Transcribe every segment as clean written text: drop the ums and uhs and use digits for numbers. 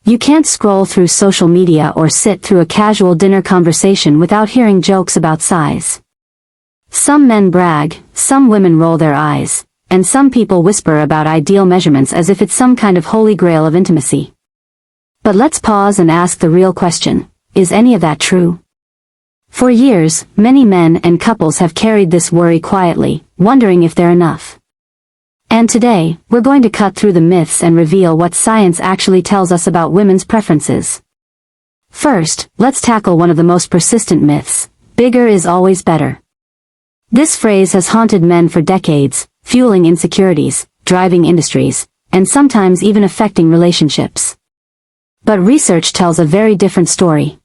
You can't scroll through social media or sit through a casual dinner conversation without hearing jokes about size. Some men brag, some women roll their eyes, and some people whisper about ideal measurements as if it's some kind of holy grail of intimacy. But let's pause and ask the real question, is any of that true? For years, many men and couples have carried this worry quietly, wondering if they're enough. And today, we're going to cut through the myths and reveal what science actually tells us about women's preferences. First, let's tackle one of the most persistent myths: bigger is always better. This phrase has haunted men for decades, fueling insecurities, driving industries, and sometimes even affecting relationships. But research tells a very different story.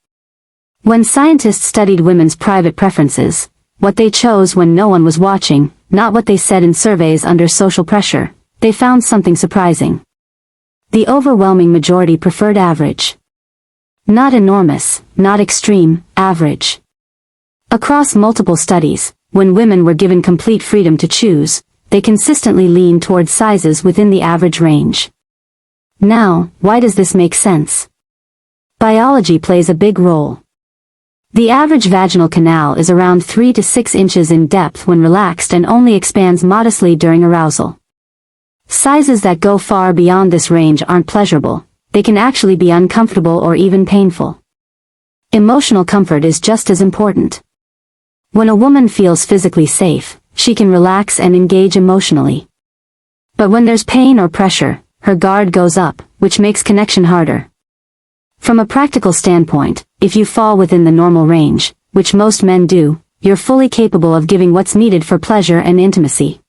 When scientists studied women's private preferences, what they chose when no one was watching, not what they said in surveys under social pressure, they found something surprising. The overwhelming majority preferred average. Not enormous, not extreme, average. Across multiple studies, when women were given complete freedom to choose, they consistently leaned toward sizes within the average range. Now, why does this make sense? Biology plays a big role. The average vaginal canal is around 3 to 6 inches in depth when relaxed and only expands modestly during arousal. Sizes that go far beyond this range aren't pleasurable, they can actually be uncomfortable or even painful. Emotional comfort is just as important. When a woman feels physically safe, she can relax and engage emotionally. But when there's pain or pressure, her guard goes up, which makes connection harder. From a practical standpoint, if you fall within the normal range, which most men do, you're fully capable of giving what's needed for pleasure and intimacy.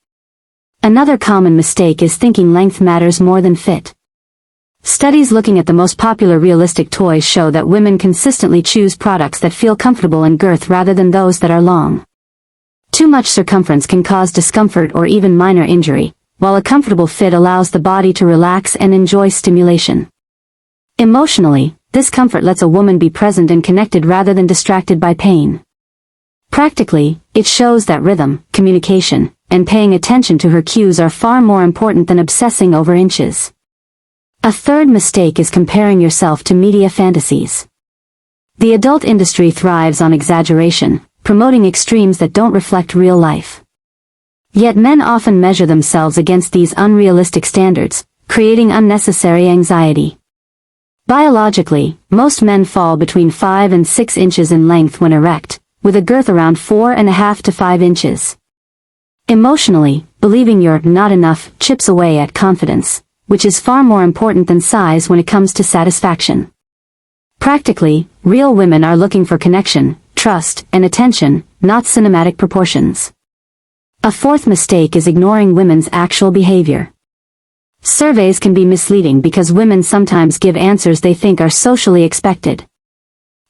Another common mistake is thinking length matters more than fit. Studies looking at the most popular realistic toys show that women consistently choose products that feel comfortable in girth rather than those that are long. Too much circumference can cause discomfort or even minor injury, while a comfortable fit allows the body to relax and enjoy stimulation. Emotionally, this comfort lets a woman be present and connected rather than distracted by pain. Practically, it shows that rhythm, communication, and paying attention to her cues are far more important than obsessing over inches. A third mistake is comparing yourself to media fantasies. The adult industry thrives on exaggeration, promoting extremes that don't reflect real life. Yet men often measure themselves against these unrealistic standards, creating unnecessary anxiety. Biologically, most men fall between 5 and 6 inches in length when erect, with a girth around 4.5 to 5 inches. Emotionally, believing you're not enough chips away at confidence, which is far more important than size when it comes to satisfaction. Practically, real women are looking for connection, trust, and attention, not cinematic proportions. A fourth mistake is ignoring women's actual behavior. Surveys can be misleading because women sometimes give answers they think are socially expected.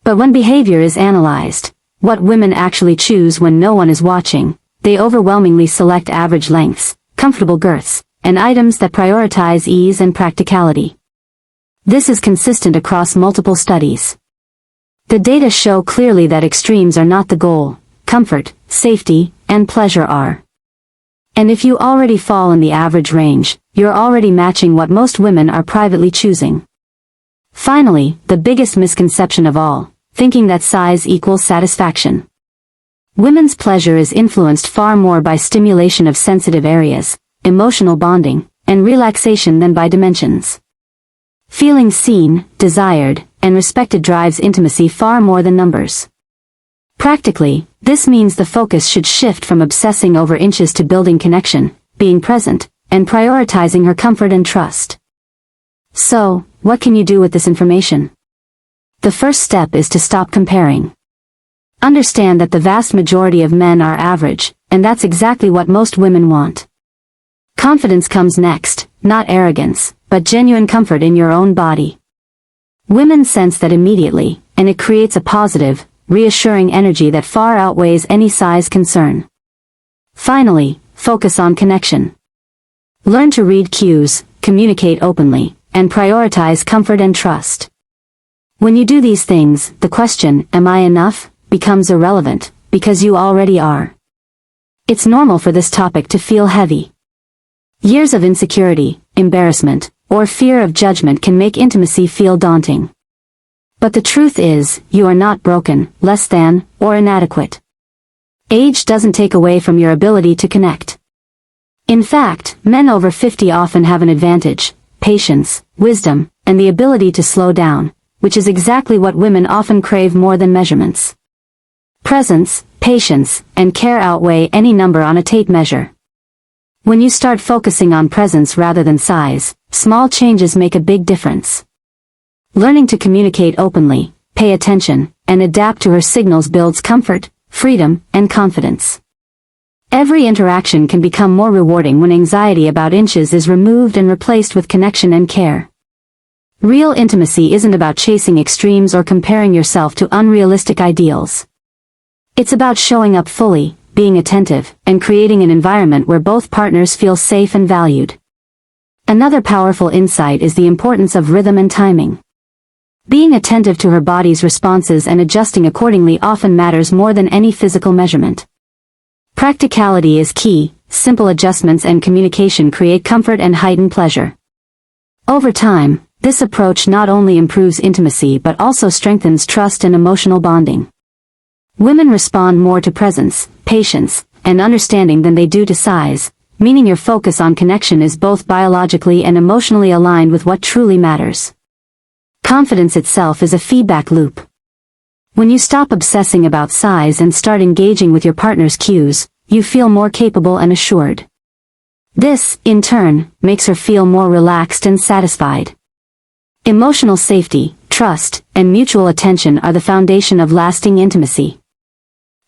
But when behavior is analyzed, what women actually choose when no one is watching, they overwhelmingly select average lengths, comfortable girths, and items that prioritize ease and practicality. This is consistent across multiple studies. The data show clearly that extremes are not the goal, comfort, safety, and pleasure are. And if you already fall in the average range, you're already matching what most women are privately choosing. Finally, the biggest misconception of all, thinking that size equals satisfaction. Women's pleasure is influenced far more by stimulation of sensitive areas, emotional bonding, and relaxation than by dimensions. Feeling seen, desired, and respected drives intimacy far more than numbers. Practically, this means the focus should shift from obsessing over inches to building connection, being present, and prioritizing her comfort and trust. So, what can you do with this information? The first step is to stop comparing. Understand that the vast majority of men are average, and that's exactly what most women want. Confidence comes next, not arrogance, but genuine comfort in your own body. Women sense that immediately, and it creates a positive, reassuring energy that far outweighs any size concern. Finally, focus on connection. Learn to read cues, communicate openly, and prioritize comfort and trust. When you do these things, the question, "Am I enough?" becomes irrelevant, because you already are. It's normal for this topic to feel heavy. Years of insecurity, embarrassment, or fear of judgment can make intimacy feel daunting. But the truth is, you are not broken, less than, or inadequate. Age doesn't take away from your ability to connect. In fact, men over 50 often have an advantage: patience, wisdom, and the ability to slow down, which is exactly what women often crave more than measurements. Presence, patience, and care outweigh any number on a tape measure. When you start focusing on presence rather than size, small changes make a big difference. Learning to communicate openly, pay attention, and adapt to her signals builds comfort, freedom, and confidence. Every interaction can become more rewarding when anxiety about inches is removed and replaced with connection and care. Real intimacy isn't about chasing extremes or comparing yourself to unrealistic ideals. It's about showing up fully, being attentive, and creating an environment where both partners feel safe and valued. Another powerful insight is the importance of rhythm and timing. Being attentive to her body's responses and adjusting accordingly often matters more than any physical measurement. Practicality is key. Simple adjustments and communication create comfort and heighten pleasure. Over time, this approach not only improves intimacy but also strengthens trust and emotional bonding. Women respond more to presence, patience, and understanding than they do to size, meaning your focus on connection is both biologically and emotionally aligned with what truly matters. Confidence itself is a feedback loop. When you stop obsessing about size and start engaging with your partner's cues, you feel more capable and assured. This, in turn, makes her feel more relaxed and satisfied. Emotional safety, trust, and mutual attention are the foundation of lasting intimacy.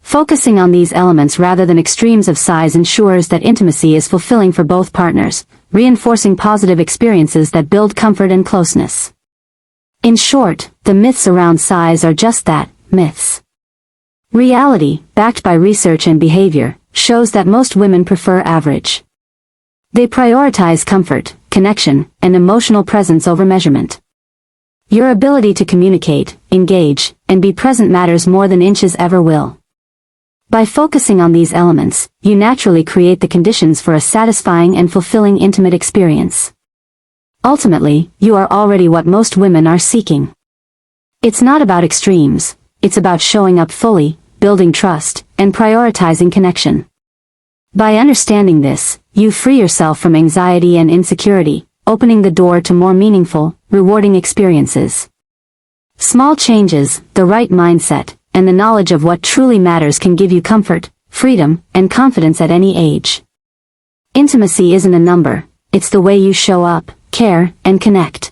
Focusing on these elements rather than extremes of size ensures that intimacy is fulfilling for both partners, reinforcing positive experiences that build comfort and closeness. In short, the myths around size are just that, myths. Reality, backed by research and behavior, shows that most women prefer average. They prioritize comfort, connection, and emotional presence over measurement. Your ability to communicate, engage, and be present matters more than inches ever will. By focusing on these elements, you naturally create the conditions for a satisfying and fulfilling intimate experience. Ultimately, you are already what most women are seeking. It's not about extremes, it's about showing up fully, building trust, and prioritizing connection. By understanding this, you free yourself from anxiety and insecurity, opening the door to more meaningful, rewarding experiences. Small changes, the right mindset, and the knowledge of what truly matters can give you comfort, freedom, and confidence at any age. Intimacy isn't a number, it's the way you show up, care, and connect.